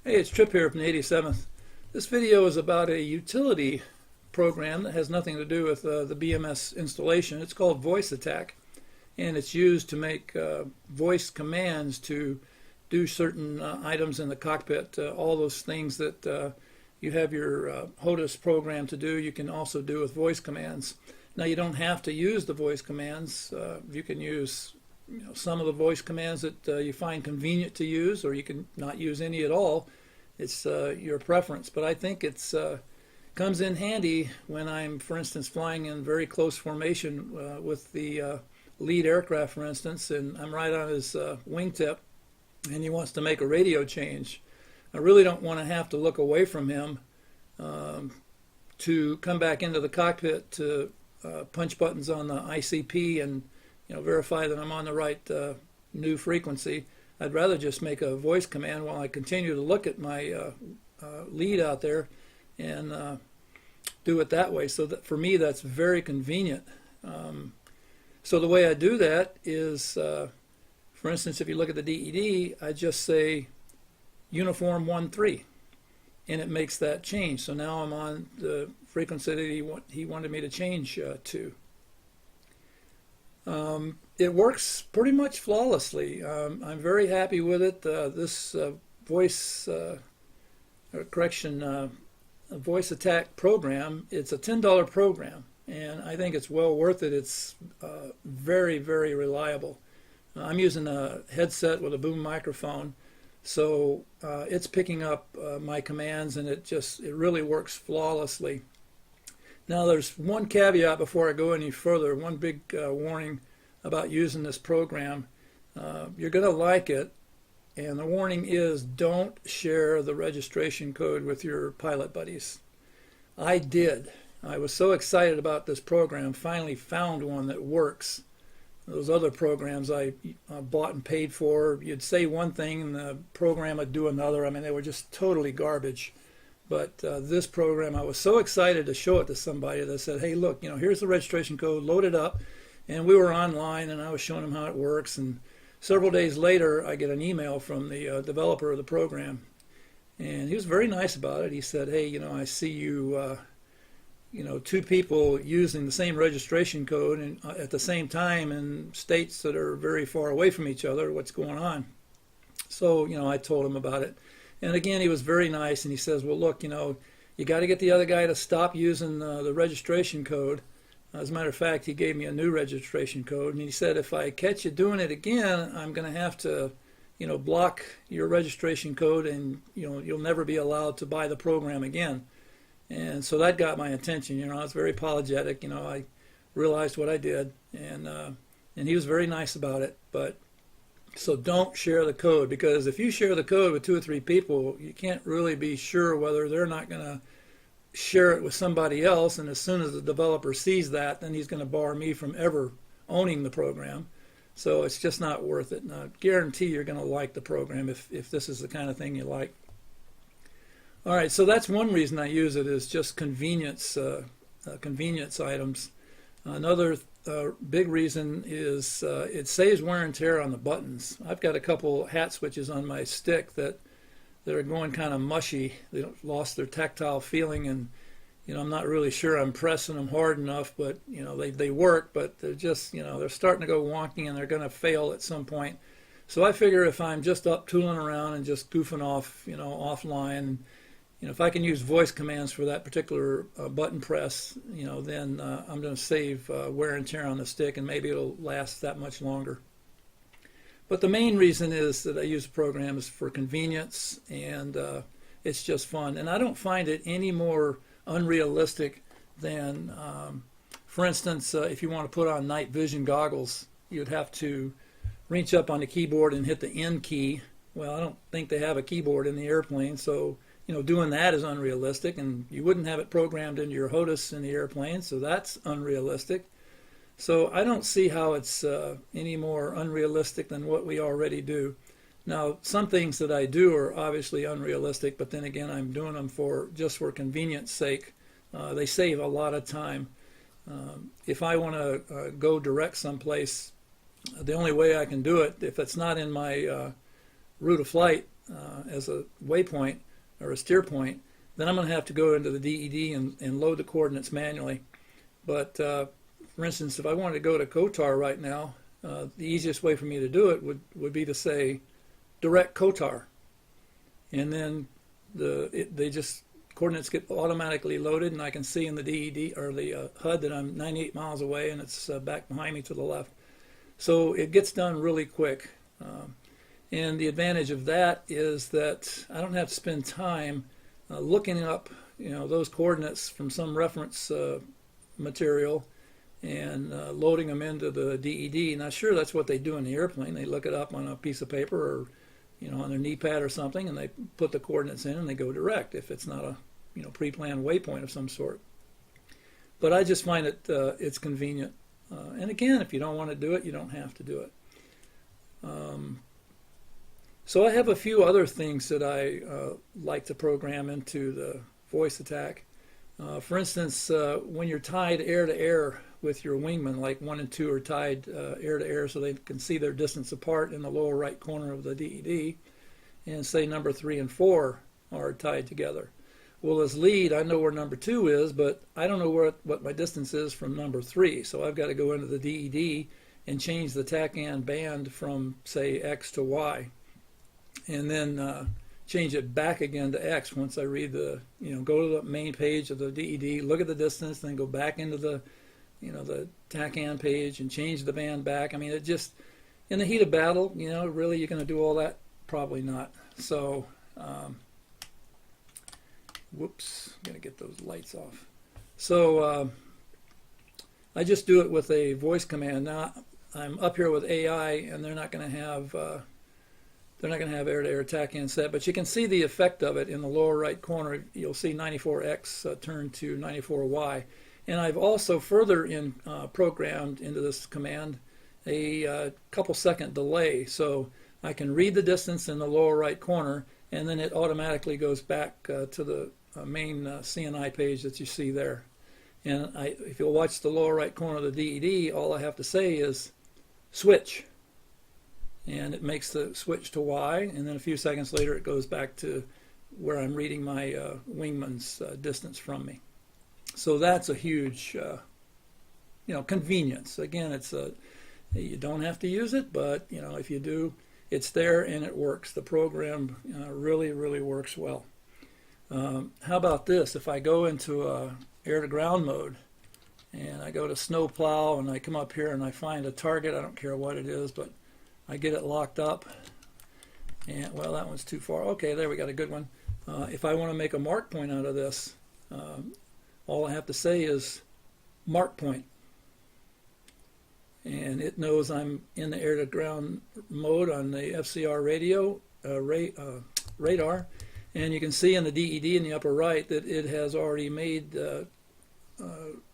Hey, it's Trip here from the 87th. This video is about a utility program that has nothing to do with the BMS installation. It's called VoiceAttack, and it's used to make voice commands to do certain items in the cockpit. All those things that you have your HOTUS program to do, you can also do with voice commands. Now, you don't have to use the voice commands. You can use some of the voice commands that you find convenient to use, or you can not use any at all. It's your preference, but I think it's comes in handy when I'm, for instance, flying in very close formation with the lead aircraft, for instance, and I'm right on his wingtip, and he wants to make a radio change. I really don't want to have to look away from him to come back into the cockpit to punch buttons on the ICP and verify that I'm on the right new frequency. I'd rather just make a voice command while I continue to look at my lead out there and do it that way. So that for me, that's very convenient. So the way I do that is, for instance, if you look at the DED, I just say uniform 1-3, and it makes that change. So now I'm on the frequency that he wanted me to change to. It works pretty much flawlessly. I'm very happy with it. This VoiceAttack program, it's a $10 program, and I think it's well worth it. It's very, very reliable. I'm using a headset with a boom microphone, so it's picking up my commands, and it really works flawlessly. Now, there's one caveat before I go any further, one big warning about using this program. You're going to like it, and the warning is don't share the registration code with your pilot buddies. I did. I was so excited about this program, finally found one that works. Those other programs I bought and paid for, you'd say one thing and the program would do another. I mean, they were just totally garbage. But this program, I was so excited to show it to somebody that said, hey, look, here's the registration code, load it up. And we were online, and I was showing them how it works. And several days later, I get an email from the developer of the program. And he was very nice about it. He said, hey, I see you, two people using the same registration code and at the same time in states that are very far away from each other. What's going on? So, I told him about it. And again, he was very nice, and he says, well, look, you got to get the other guy to stop using the registration code. As a matter of fact, he gave me a new registration code, and he said, if I catch you doing it again, I'm going to have to, block your registration code, and, you'll never be allowed to buy the program again. And so that got my attention. I was very apologetic. I realized what I did, and he was very nice about it. But so don't share the code, because if you share the code with 2 or 3 people, you can't really be sure whether they're not going to share it with somebody else, and as soon as the developer sees that, then he's going to bar me from ever owning the program. So it's just not worth it. And I guarantee you're going to like the program if this is the kind of thing you like. All right, so that's one reason I use it, is just convenience items. Another big reason is it saves wear and tear on the buttons. I've got a couple hat switches on my stick that are going kind of mushy. They've lost their tactile feeling, and I'm not really sure I'm pressing them hard enough, but they work, but they're just they're starting to go wonky, and they're going to fail at some point. So I figure if I'm just up tooling around and just goofing off offline, if I can use voice commands for that particular button press, then I'm going to save wear and tear on the stick, and maybe it'll last that much longer. But the main reason is that I use the program is for convenience, and it's just fun. And I don't find it any more unrealistic than, for instance, if you want to put on night vision goggles, you'd have to reach up on the keyboard and hit the N key. Well, I don't think they have a keyboard in the airplane, so doing that is unrealistic, and you wouldn't have it programmed into your HOTUS in the airplane, so that's unrealistic. So I don't see how it's any more unrealistic than what we already do. Now, some things that I do are obviously unrealistic, but then again, I'm doing them just for convenience sake. They save a lot of time. If I want to go direct someplace, the only way I can do it, if it's not in my route of flight, as a waypoint or a steer point, then I'm going to have to go into the DED and load the coordinates manually. But for instance, if I wanted to go to Kotar right now, the easiest way for me to do it would be to say direct Kotar, and then coordinates get automatically loaded, and I can see in the DED or the HUD that I'm 98 miles away, and it's back behind me to the left. So it gets done really quick. And the advantage of that is that I don't have to spend time looking up, those coordinates from some reference material and loading them into the DED. Now, sure, that's what they do in the airplane. They look it up on a piece of paper or, on their knee pad or something, and they put the coordinates in and they go direct if it's not a, pre-planned waypoint of some sort. But I just find it's convenient. And again, if you don't want to do it, you don't have to do it. So I have a few other things that I like to program into the VoiceAttack. For instance, when you're tied air-to-air with your wingman, like 1 and 2 are tied air-to-air so they can see their distance apart in the lower right corner of the DED, and say number 3 and 4 are tied together. Well, as lead, I know where number 2 is, but I don't know what my distance is from number 3, so I've got to go into the DED and change the TACAN band from, say, X to Y, and then change it back again to X once I read go to the main page of the DED, look at the distance, then go back into the TACAN page and change the band back. I mean, it just, in the heat of battle, really you're going to do all that? Probably not. So, whoops, got to get those lights off. So I just do it with a voice command. Now I'm up here with AI, and they're not going to have air-to-air TACAN set, but you can see the effect of it in the lower right corner. You'll see 94X turn to 94Y. And I've also further programmed into this command a couple second delay, so I can read the distance in the lower right corner, and then it automatically goes back to the main CNI page that you see there. And if you'll watch the lower right corner of the DED, all I have to say is switch, and it makes the switch to Y, and then a few seconds later it goes back to where I'm reading my wingman's distance from me. So that's a huge convenience. Again, you don't have to use it, but if you do, it's there and it works. The program really, really works well. How about this? If I go into air-to-ground mode and I go to snow plow and I come up here and I find a target, I don't care what it is, but I get it locked up, and well, that one's too far. Okay, there we got a good one. If I want to make a mark point out of this, all I have to say is mark point, and it knows I'm in the air-to-ground mode on the FCR radio radar, and you can see in the DED in the upper right that it has already made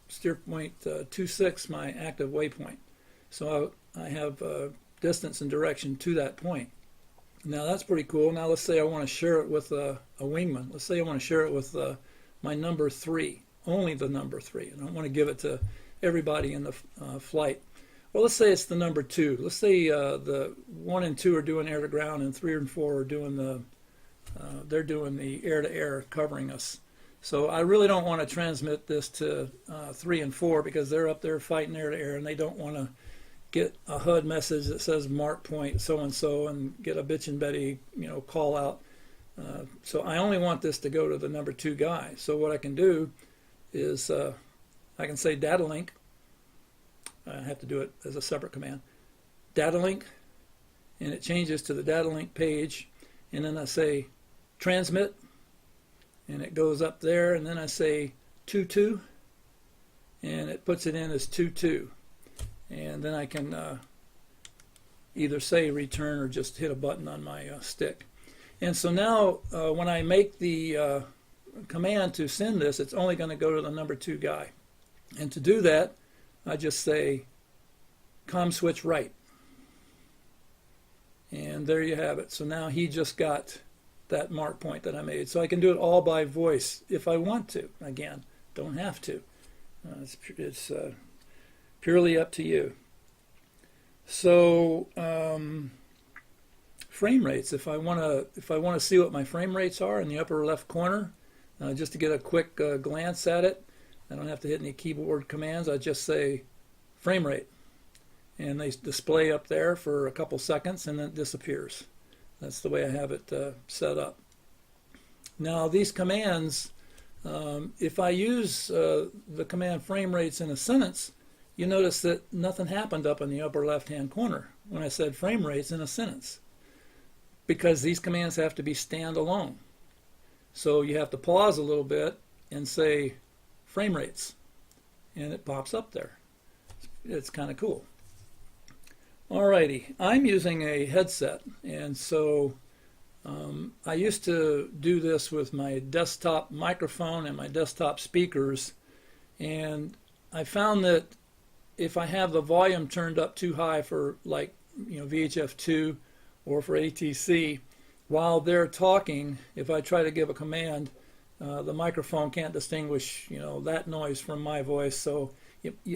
steer point 26 my active waypoint. So I have distance and direction to that point. Now that's pretty cool. Now let's say I want to share it with a wingman. Let's say I want to share it with my number 3, only the number 3. I don't want to give it to everybody in the flight. Well, let's say it's the number 2. Let's say the 1 and 2 are doing air to ground, and 3 and 4 are doing the air to air covering us. So I really don't want to transmit this to 3 and 4 because they're up there fighting air to air, and they don't want to get a HUD message that says mark point so and so and get a bitch and Betty call out. So I only want this to go to the number 2 guy. So what I can do is I can say data link. I have to do it as a separate command. Data link, and it changes to the data link page, and then I say transmit, and it goes up there, and then I say 22, and it puts it in as 22, and then I can either say return or just hit a button on my stick. And so now when I make the command to send this, it's only going to go to the number 2 guy. And to do that, I just say comm switch right. And there you have it. So now he just got that mark point that I made. So I can do it all by voice if I want to. Again, don't have to. It's purely up to you. So frame rates. If I want to see what my frame rates are in the upper left corner, just to get a quick glance at it, I don't have to hit any keyboard commands. I just say frame rate, and they display up there for a couple seconds, and then it disappears. That's the way I have it set up. Now these commands, if I use the command frame rates in a sentence, you notice that nothing happened up in the upper left-hand corner when I said frame rates in a sentence, because these commands have to be standalone. So you have to pause a little bit and say frame rates, and it pops up there. It's kind of cool. Alrighty, I'm using a headset, and so I used to do this with my desktop microphone and my desktop speakers, and I found that if I have the volume turned up too high for, like, VHF2 or for ATC, while they're talking, if I try to give a command, the microphone can't distinguish that noise from my voice, so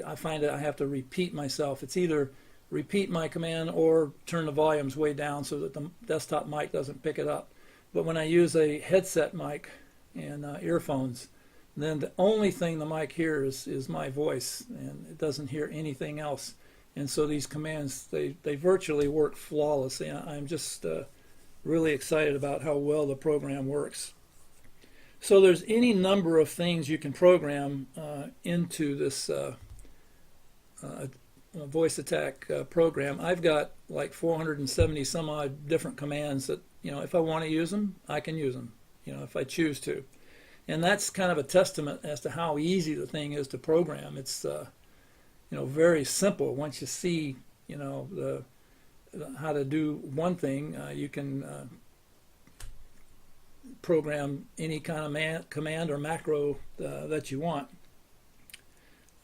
I find that I have to repeat myself. It's either repeat my command or turn the volumes way down so that the desktop mic doesn't pick it up. But when I use a headset mic and earphones, then the only thing the mic hears is my voice, and it doesn't hear anything else. And so these commands, they virtually work flawlessly. I'm just really excited about how well the program works. So there's any number of things you can program into this VoiceAttack program. I've got like 470 some odd different commands that, if I want to use them, I can use them, if I choose to. And that's kind of a testament as to how easy the thing is to program. It's very simple. Once you see how to do one thing, you can program any kind of command or macro that you want.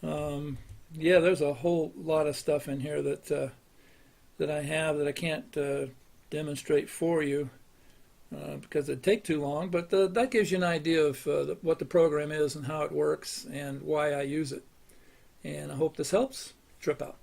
Yeah, there's a whole lot of stuff in here that I have that I can't demonstrate for you because it'd take too long, but that gives you an idea of what the program is and how it works and why I use it. And I hope this helps. Trip out.